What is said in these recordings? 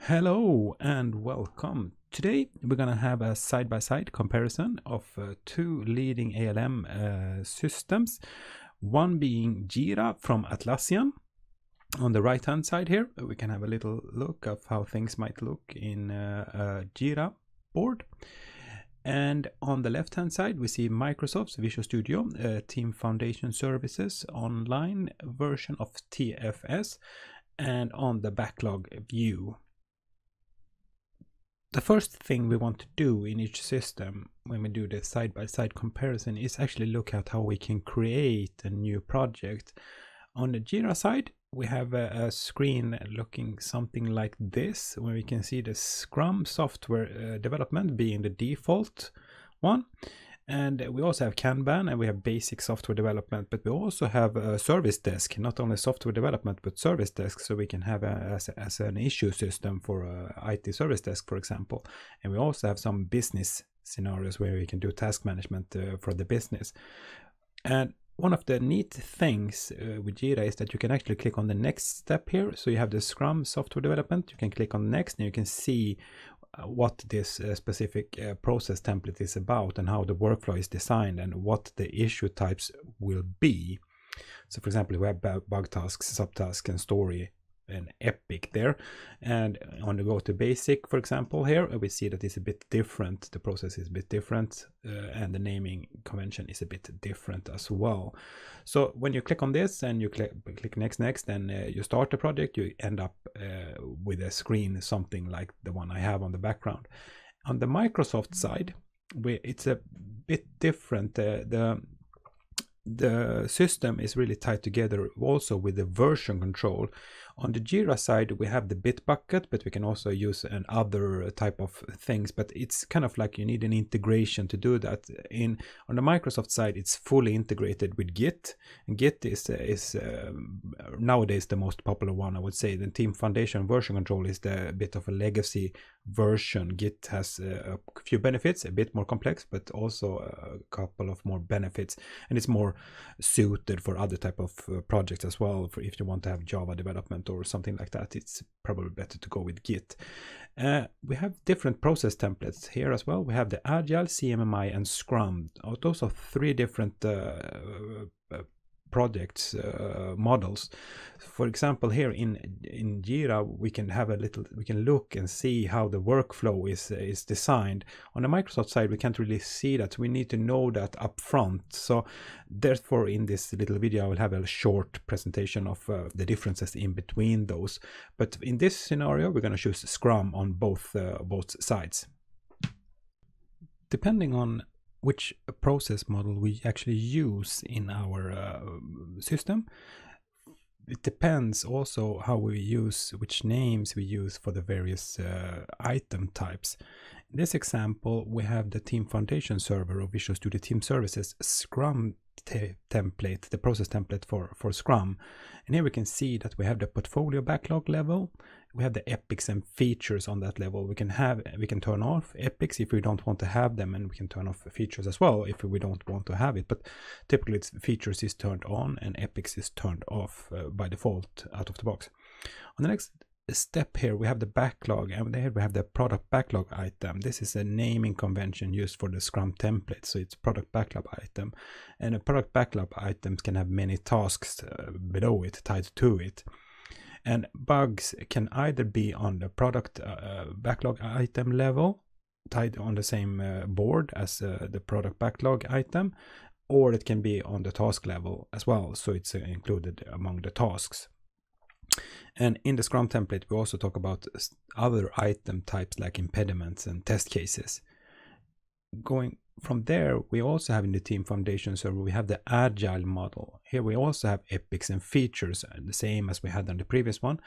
Hello and welcome. Today we're going to have a side-by-side comparison of two leading ALM systems, one being JIRA from Atlassian. On the right hand side here we can have a little look of how things might look in a JIRA board. And on the left hand side we see Microsoft's Visual Studio Team Foundation Services online version of TFS, and on the backlog view. The first thing we want to do in each system when we do the side-by-side comparison is actually look at how we can create a new project. On the JIRA side, we have a screen looking something like this, where we can see the Scrum software development being the default one. And we also have Kanban, and we have basic software development, but we also have a service desk, not only software development, but service desk. So we can have as an issue system for IT service desk, for example. And we also have some business scenarios where we can do task management for the business. And one of the neat things with JIRA is that you can actually click on the next step here. So you have the Scrum software development, you can click on next, and you can see what this specific process template is about and how the workflow is designed and what the issue types will be. So for example, we have bug tasks, subtasks, and story and epic there. And on the go to basic, for example, here we see that it's a bit different. The process is a bit different and the naming convention is a bit different as well. So when you click on this and you click next, and you start the project, you end up with a screen something like the one I have on the background. On the Microsoft side, it's a bit different. The system is really tied together also with the version control. On the JIRA side, we have the bit bucket, but we can also use another type of things, but it's kind of like you need an integration to do that. On the Microsoft side, it's fully integrated with Git, and Git is nowadays the most popular one, I would say. The Team Foundation version control is the bit of a legacy version. Git has a few benefits, a bit more complex, but also a couple of more benefits, and it's more suited for other type of projects as well. For if you want to have Java development or something like that, it's probably better to go with Git. We have different process templates here as well. We have the Agile, CMMI, and Scrum. Those are three different projects models. For example, here in JIRA we can look and see how the workflow is designed. On the Microsoft side, we can't really see that. We need to know that up front. So therefore, in this little video I will have a short presentation of the differences in between those. But in this scenario we're going to choose Scrum on both sides. Depending on which process model we actually use in our system, it depends also how we use, which names we use for the various item types. In this example, we have the Team Foundation server of Visual Studio Team Services Scrum template, the process template for Scrum. And here we can see that we have the portfolio backlog level. We have the epics and features on that level. We can turn off epics if we don't want to have them, and we can turn off features as well if we don't want to have it. But typically it's features is turned on and epics is turned off by default out of the box. On the next step here we have the backlog, and here we have the product backlog item. This is a naming convention used for the Scrum template, so it's product backlog item, and a product backlog items can have many tasks below it, tied to it. And bugs can either be on the product backlog item level, tied on the same board as the product backlog item, or it can be on the task level as well, so it's included among the tasks. And in the Scrum template we also talk about other item types like impediments and test cases. Going from there, we also have in the Team Foundation server, we have the Agile model. Here we also have epics and features, the same as we had on the previous one.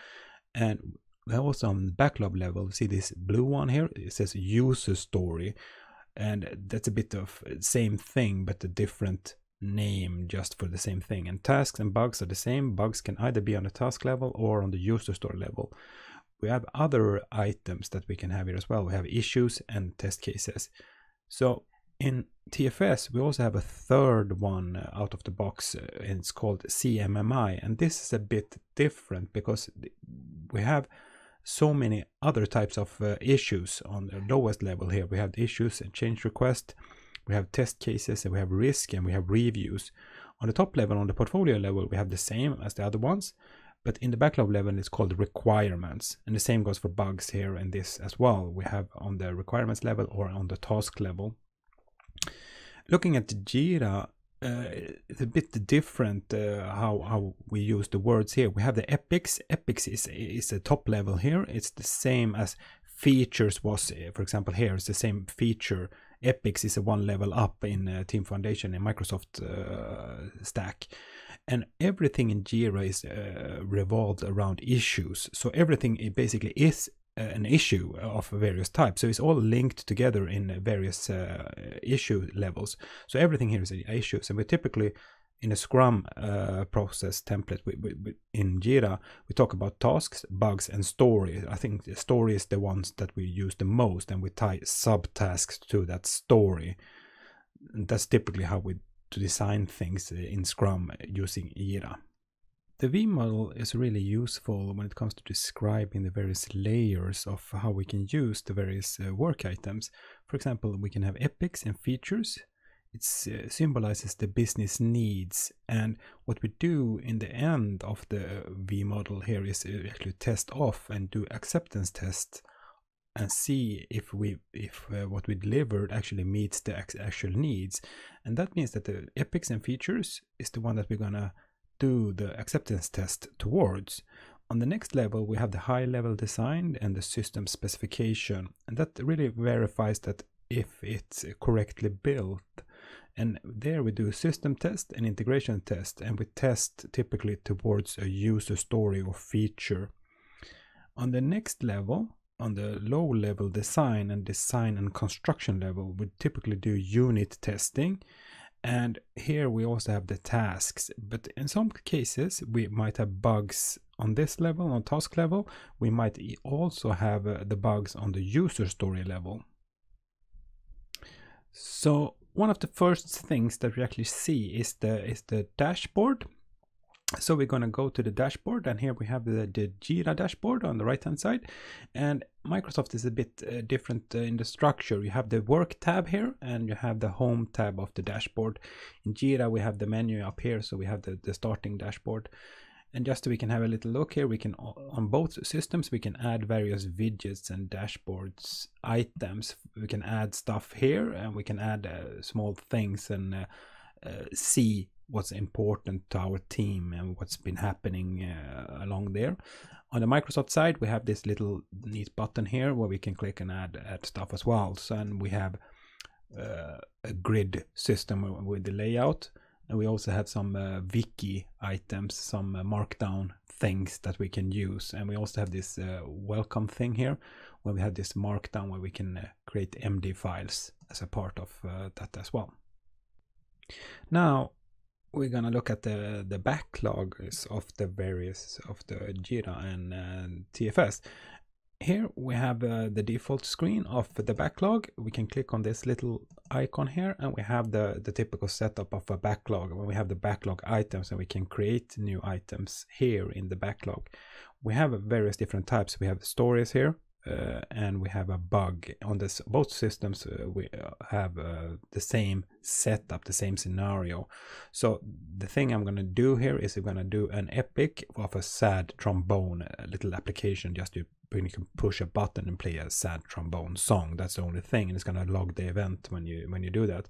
And we also on the backlog level, see this blue one here, it says user story. And that's a bit of same thing, but a different name just for the same thing. And tasks and bugs are the same. Bugs can either be on the task level or on the user story level. We have other items that we can have here as well. We have issues and test cases. So in TFS, we also have a third one out of the box, and it's called CMMI. And this is a bit different because we have so many other types of issues. On the lowest level here, we have the issues and change request, we have test cases, and we have risk, and we have reviews. On the top level, on the portfolio level, we have the same as the other ones, but in the backlog level, it's called requirements, and the same goes for bugs here and this as well. We have on the requirements level or on the task level. Looking at the JIRA, it's a bit different how we use the words here. We have the epics. Epics is the top level here. It's the same as features was, for example, here it's the same feature. Epics is a one level up in Team Foundation in Microsoft stack. And everything in JIRA is revolved around issues. So everything basically is an issue of various types. So it's all linked together in various issue levels. So everything here is issues. And we typically, in a Scrum process template in JIRA, we talk about tasks, bugs, and story. I think the story is the ones that we use the most, and we tie subtasks to that story. And that's typically how we design things in Scrum using JIRA. The V model is really useful when it comes to describing the various layers of how we can use the various work items. For example, we can have epics and features. It symbolizes the business needs, and what we do in the end of the V model here is actually test off and do acceptance tests and see if what we delivered actually meets the actual needs. And that means that the epics and features is the one that we're gonna do the acceptance test towards. On the next level, we have the high level design and the system specification, and that really verifies that if it's correctly built. And there we do a system test and integration test, and we test typically towards a user story or feature. On the next level, on the low level design and construction level, we typically do unit testing. And here we also have the tasks, but in some cases we might have bugs on this level, on task level. We might also have the bugs on the user story level. So one of the first things that we actually see is the dashboard. So we're going to go to the dashboard, and here we have the JIRA dashboard on the right hand side. And Microsoft is a bit different in the structure. You have the work tab here, and you have the home tab of the dashboard. In JIRA we have the menu up here, so we have the starting dashboard. And just so we can have a little look here, we can, on both systems, we can add various widgets and dashboards items. We can add stuff here, and we can add small things and see what's important to our team and what's been happening along there. On the Microsoft side, we have this little neat button here where we can click and add stuff as well. So, and we have a grid system with the layout, and we also have some wiki items, some markdown things that we can use. And we also have this welcome thing here where we have this markdown where we can create MD files as a part of that as well. Now we're gonna look at the backlogs of the various of the JIRA and TFS. Here we have the default screen of the backlog. We can click on this little icon here, and we have the typical setup of a backlog. When we have the backlog items, and we can create new items here in the backlog. We have various different types. We have stories here, and we have a bug. On this both systems we have the same setup, the same scenario. So the thing I'm going to do here is we're going to do an epic of a sad trombone, a little application just to you can push a button and play a sad trombone song. That's the only thing, and it's going to log the event when you do that.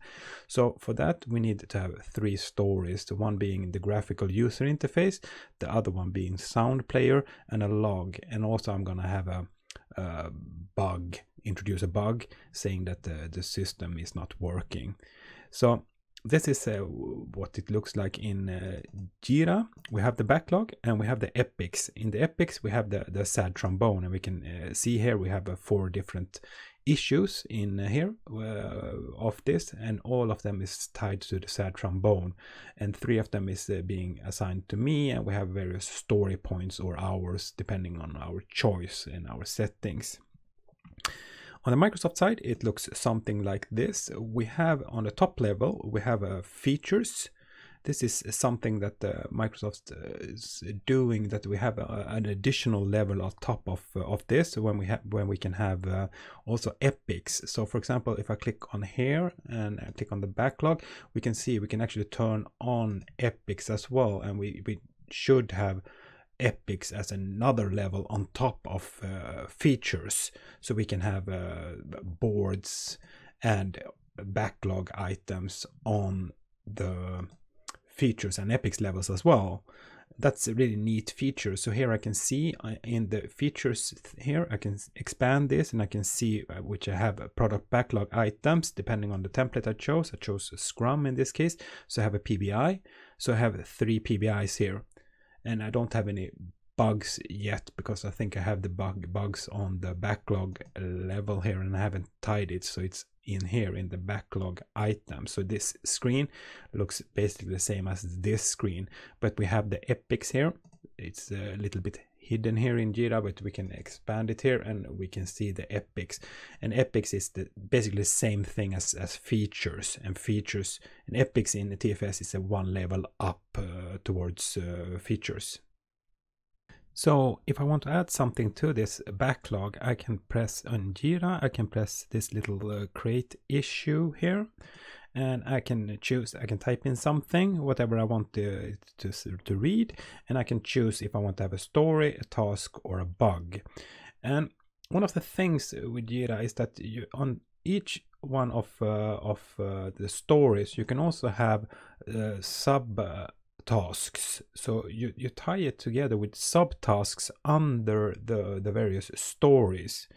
So for that we need to have 3 stories, the one being the graphical user interface, the other one being sound player, and a log. And also I'm going to have a bug, introduce a bug saying that the system is not working. So this is what it looks like in JIRA. We have the backlog and we have the epics. In the epics we have the sad trombone, and we can see here we have 4 different issues in here of this, and all of them is tied to the sad trombone, and 3 of them is being assigned to me, and we have various story points or hours depending on our choice and our settings. On the Microsoft side, it looks something like this. We have on the top level, we have features, This is something that Microsoft is doing, that we have an additional level on top of this when we can have also epics. So for example, if I click on here and I click on the backlog, we can see we can actually turn on epics as well, and we should have epics as another level on top of features, so we can have boards and backlog items on the features and epics levels as well. That's a really neat feature. So here I can see in the features here, I can expand this and I can see which I have product backlog items depending on the template I chose. I chose Scrum in this case, so I have a PBI. So I have 3 PBIs here, and I don't have any bugs yet because I think I have the bugs on the backlog level here and I haven't tied it, so it's in here in the backlog item. So this screen looks basically the same as this screen, but we have the epics here. It's a little bit hidden here in Jira, but we can expand it here and we can see the epics. And epics is basically the same thing as features, and epics in the TFS is a one level up towards features. So if I want to add something to this backlog, I can press on Jira, I can press this little create issue here, and I can choose, I can type in something, whatever I want to read, and I can choose if I want to have a story, a task, or a bug. And one of the things with Jira is that on each one of the stories, you can also have sub tasks. So you tie it together with subtasks under the various stories,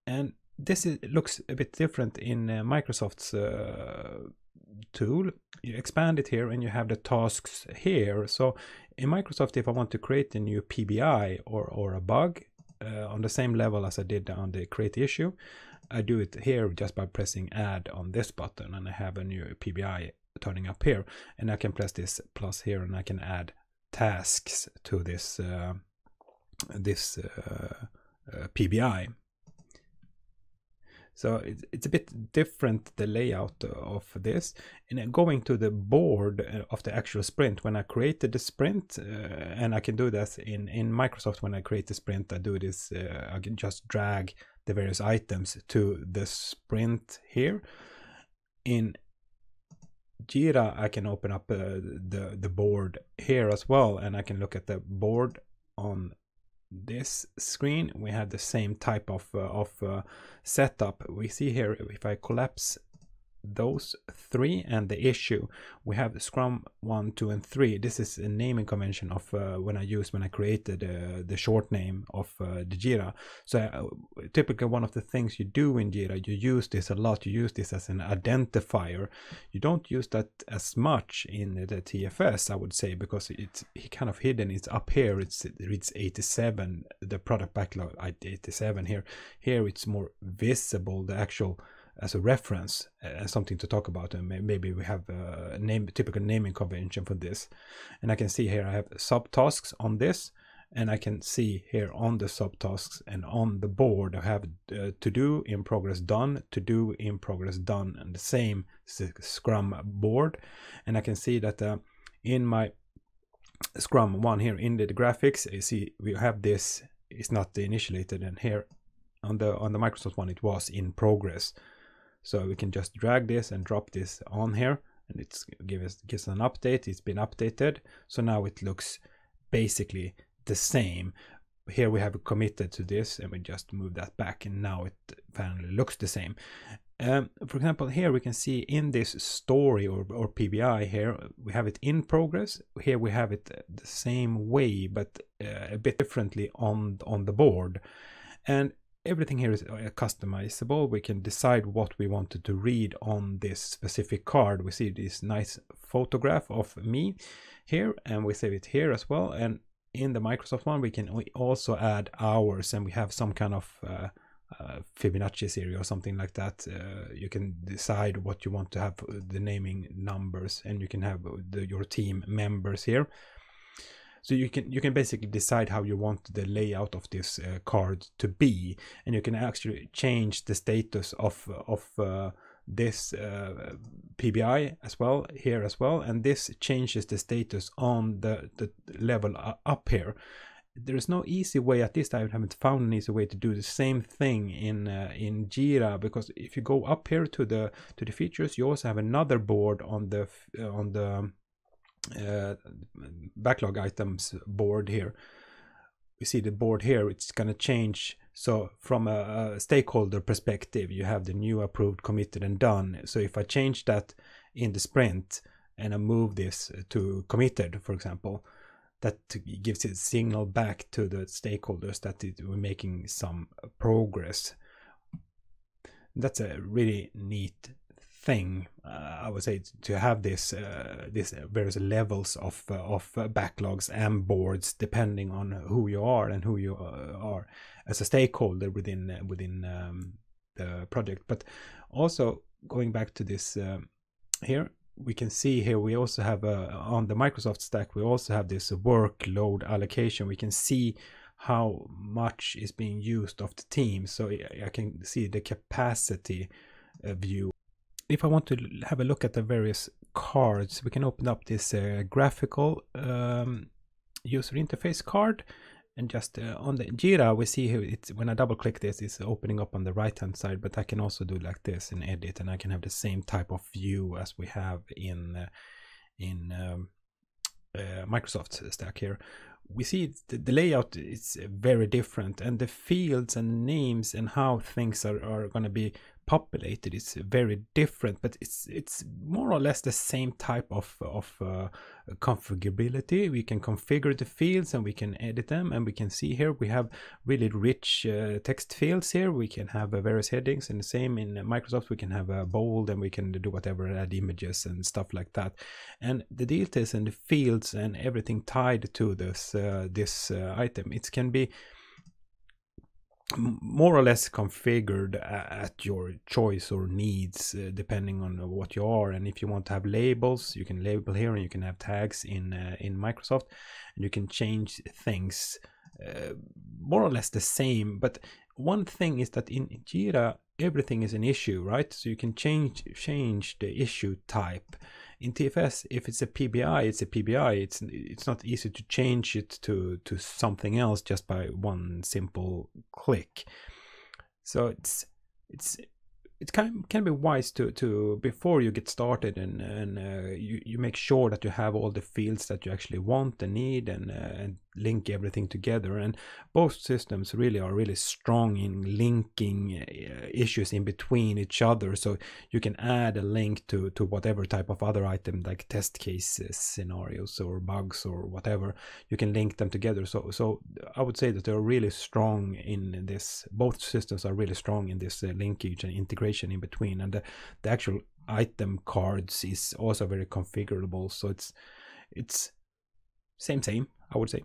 and this looks a bit different in Microsoft's tool. You expand it here and you have the tasks here. So in Microsoft, if I want to create a new PBI or a bug on the same level as I did on the create issue, I do it here just by pressing add on this button, and I have a new PBI turning up here, and I can press this plus here and I can add tasks to this PBI. So it's a bit different, the layout of this. And going to the board of the actual sprint, when I created the sprint, and I can do this in Microsoft, when I create the sprint, I do this, I can just drag the various items to the sprint here. In Jira, I can open up the board here as well, and I can look at the board on this screen. We have the same type of setup. We see here, if I collapse those 3 and the issue, we have Scrum 1, 2, and 3. This is a naming convention of when I created the short name of the Jira. So typically one of the things you do in Jira, you use this a lot. You use this as an identifier. You don't use that as much in the TFS, I would say, because it's kind of hidden. It's up here. It's 87, the product backlog 87 here. Here it's more visible, the actual as a reference, as something to talk about, and maybe we have a typical naming convention for this. And I can see here I have subtasks on this, and I can see here on the subtasks and on the board I have to do, in progress, done, to do, in progress, done, and the same Scrum board. And I can see that in my Scrum 1 here in the graphics, you see we have this, it's not initiated, and here on the Microsoft one it was in progress. So we can just drag this and drop this on here, and it's gives an update. It's been updated, so now it looks basically the same. Here we have committed to this, and we just move that back, and now it finally looks the same. For example, here we can see in this story or PBI here, we have it in progress. Here we have it the same way, but a bit differently on the board. And everything here is customizable. We can decide what we wanted to read on this specific card. We see this nice photograph of me here, and we save it here as well. And in the Microsoft one, we also add hours, and we have some kind of Fibonacci series or something like that. You can decide what you want to have, the naming numbers, and you can have your team members here. So you can basically decide how you want the layout of this card to be, and you can actually change the status of this PBI as well here as well, and this changes the status on the level up here. There is no easy way, at least I haven't found an easy way to do the same thing in JIRA, because if you go up here to the features, you also have another board on the backlog items board here. We see the board here, it's going to change. So from a stakeholder perspective, you have the new, approved, committed, and done. So if I change that in the sprint and I move this to committed, for example, that gives a signal back to the stakeholders that we're making some progress. That's a really neat thing, I would say, to have this various levels of backlogs and boards depending on who you are and who you are as a stakeholder within the project. But also going back to this here, we can see here we also have on the Microsoft stack, we also have this workload allocation. We can see how much is being used of the team, so I can see the capacity view. If I want to have a look at the various cards, we can open up this graphical user interface card, and just on the JIRA we see here, it's when I double click this, it's opening up on the right hand side, but I can also do like this and edit, and I can have the same type of view as we have in Microsoft stack here. We see the layout is very different, and the fields and names and how things are going to be populated is very different, but it's more or less the same type of configurability. We can configure the fields and we can edit them, and we can see here we have really rich text fields here. We can have various headings, and the same in Microsoft we can have a bold, and we can do whatever, add images and stuff like that. And the details and the fields and everything tied to this item, it can be more or less configured at your choice or needs, depending on what you are. And if you want to have labels, you can label here, and you can have tags in Microsoft, and you can change things more or less the same. But one thing is that in JIRA everything is an issue, right? So you can change the issue type. In TFS, if it's a PBI, it's a PBI. It's not easy to change it to something else just by one simple click. So it can be wise to before you get started, and you make sure that you have all the fields that you actually want and need, and link everything together. And both systems really are really strong in linking issues in between each other, so you can add a link to whatever type of other item, like test cases, scenarios, or bugs, or whatever. You can link them together. So I would say that they're really strong in this. Both systems are really strong in this linkage and integration in between, and the actual item cards is also very configurable. So it's same, I would say.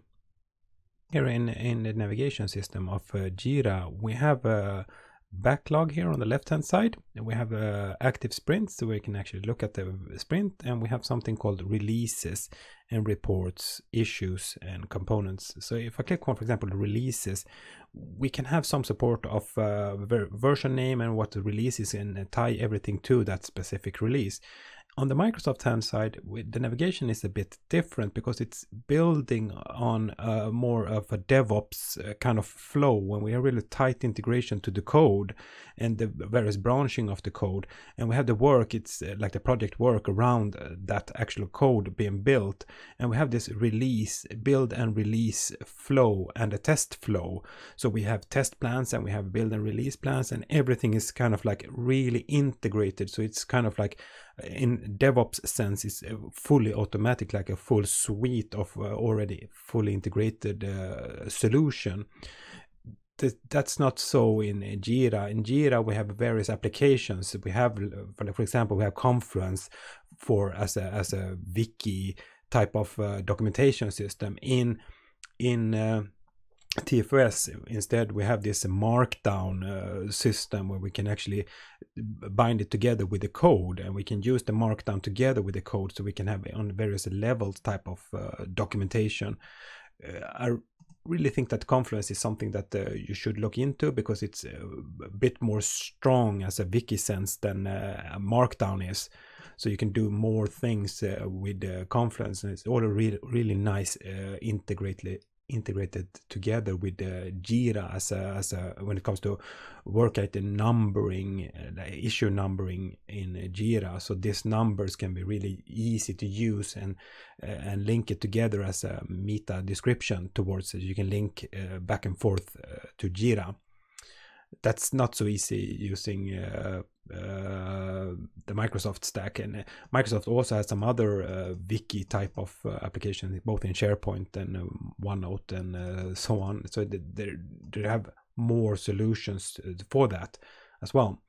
Here in the navigation system of JIRA, we have a backlog here on the left hand side, and we have active sprints, so we can actually look at the sprint, and we have something called releases and reports, issues, and components. So if I click on, for example, releases, we can have some support of version name and what the release is, and tie everything to that specific release. On the Microsoft hand side, the navigation is a bit different, because it's building on more of a DevOps kind of flow, when we have really tight integration to the code and the various branching of the code. And we have the work, it's like the project work around that actual code being built. And we have this release, build and release flow, and a test flow. So we have test plans, and we have build and release plans, and everything is kind of like really integrated. So it's kind of like, in DevOps sense, it's fully automatic, like a full suite of already fully integrated solution. That's not so in JIRA. In JIRA, we have various applications. We have, for example, we have Confluence for as a wiki type of documentation system. In TFS, instead, we have this markdown system where we can actually bind it together with the code, and we can use the markdown together with the code, so we can have on various levels type of documentation. really think that Confluence is something that you should look into, because it's a bit more strong as a wiki sense than Markdown is. So you can do more things with Confluence, and it's all really nice integrated together with JIRA as a when it comes to work item numbering, issue numbering in JIRA. So these numbers can be really easy to use and link it together as a meta description towards it. You can link back and forth to JIRA. That's not so easy using the Microsoft stack, and Microsoft also has some other wiki type of applications, both in SharePoint and OneNote and so on. So they have more solutions for that as well.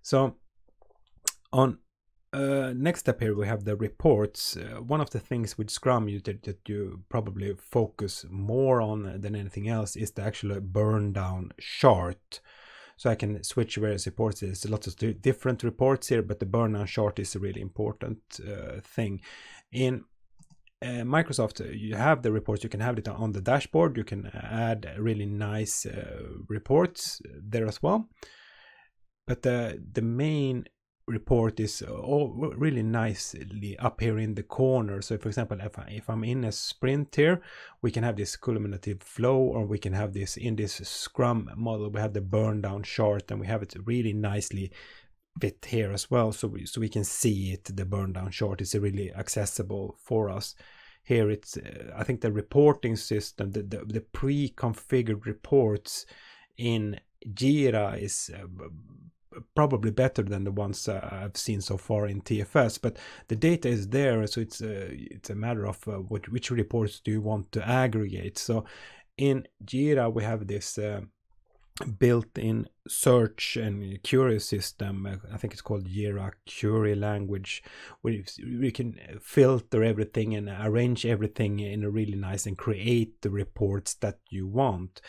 So on next step here, we have the reports. One of the things with Scrum that you probably focus more on than anything else is the actual burn down chart. So I can switch various reports. There's lots of different reports here, but the burn down chart is a really important thing. In Microsoft, you have the reports. You can have it on the dashboard. You can add really nice reports there as well. But the main report is all really nicely up here in the corner. So for example, if I'm in a sprint here, we can have this cumulative flow, or we can have this in this Scrum model. We have the burn down chart, and we have it really nicely fit here as well, so we can see it. The burn down chart is really accessible for us. Here it's I think the reporting system, the pre-configured reports in JIRA is probably better than the ones I've seen so far in TFS, but the data is there, so it's a matter of which reports do you want to aggregate. So in JIRA we have this built-in search and query system. I think it's called JIRA Query Language, where we can filter everything and arrange everything in a really nice and create the reports that you want.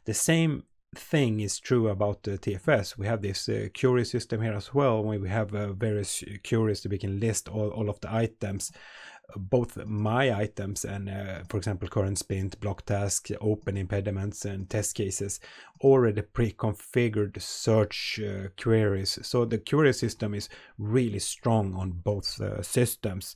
The same thing is true about the TFS. We have this query system here as well, where we have various queries that we can list all of the items, both my items and for example current sprint, block tasks, open impediments and test cases, already pre-configured search queries. So the query system is really strong on both systems.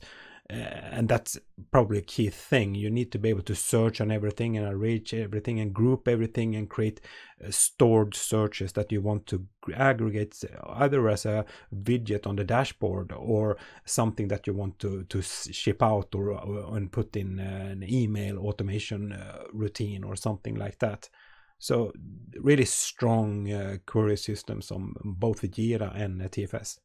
And that's probably a key thing. You need to be able to search on everything and arrange everything and group everything and create stored searches that you want to aggregate, either as a widget on the dashboard or something that you want to ship out or and put in an email automation routine or something like that. So really strong query systems on both JIRA and TFS.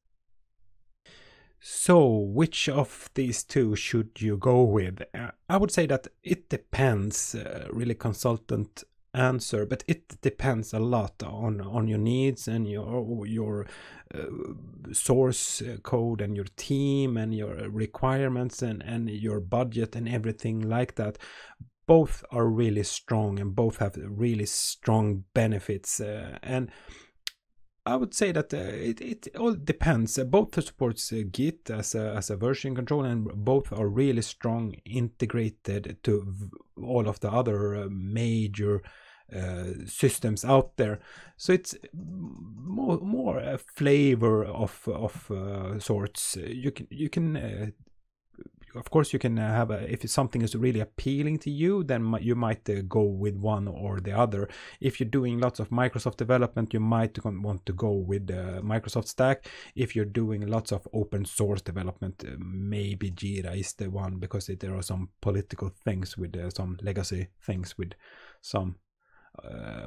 So which of these two should you go with? I would say that it depends, really consultant answer, but it depends a lot on your needs and your source code and your team and your requirements and your budget and everything like that. Both are really strong and both have really strong benefits, and I would say that it all depends. Both supports Git as a version control, and both are really strong integrated to all of the other major systems out there. So it's more a flavor of sorts. You can of course you can have if something is really appealing to you, then you might go with one or the other. If you're doing lots of Microsoft development, you might want to go with the Microsoft stack. If you're doing lots of open source development, maybe JIRA is the one, because there are some political things with some legacy things with some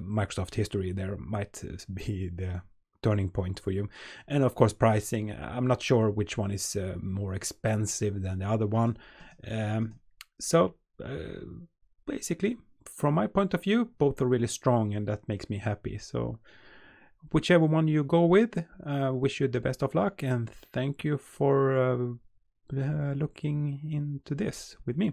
Microsoft history. There might be the turning point for you. And of course pricing, I'm not sure which one is more expensive than the other one. So basically from my point of view, both are really strong, and that makes me happy. So whichever one you go with, wish you the best of luck, and thank you for looking into this with me.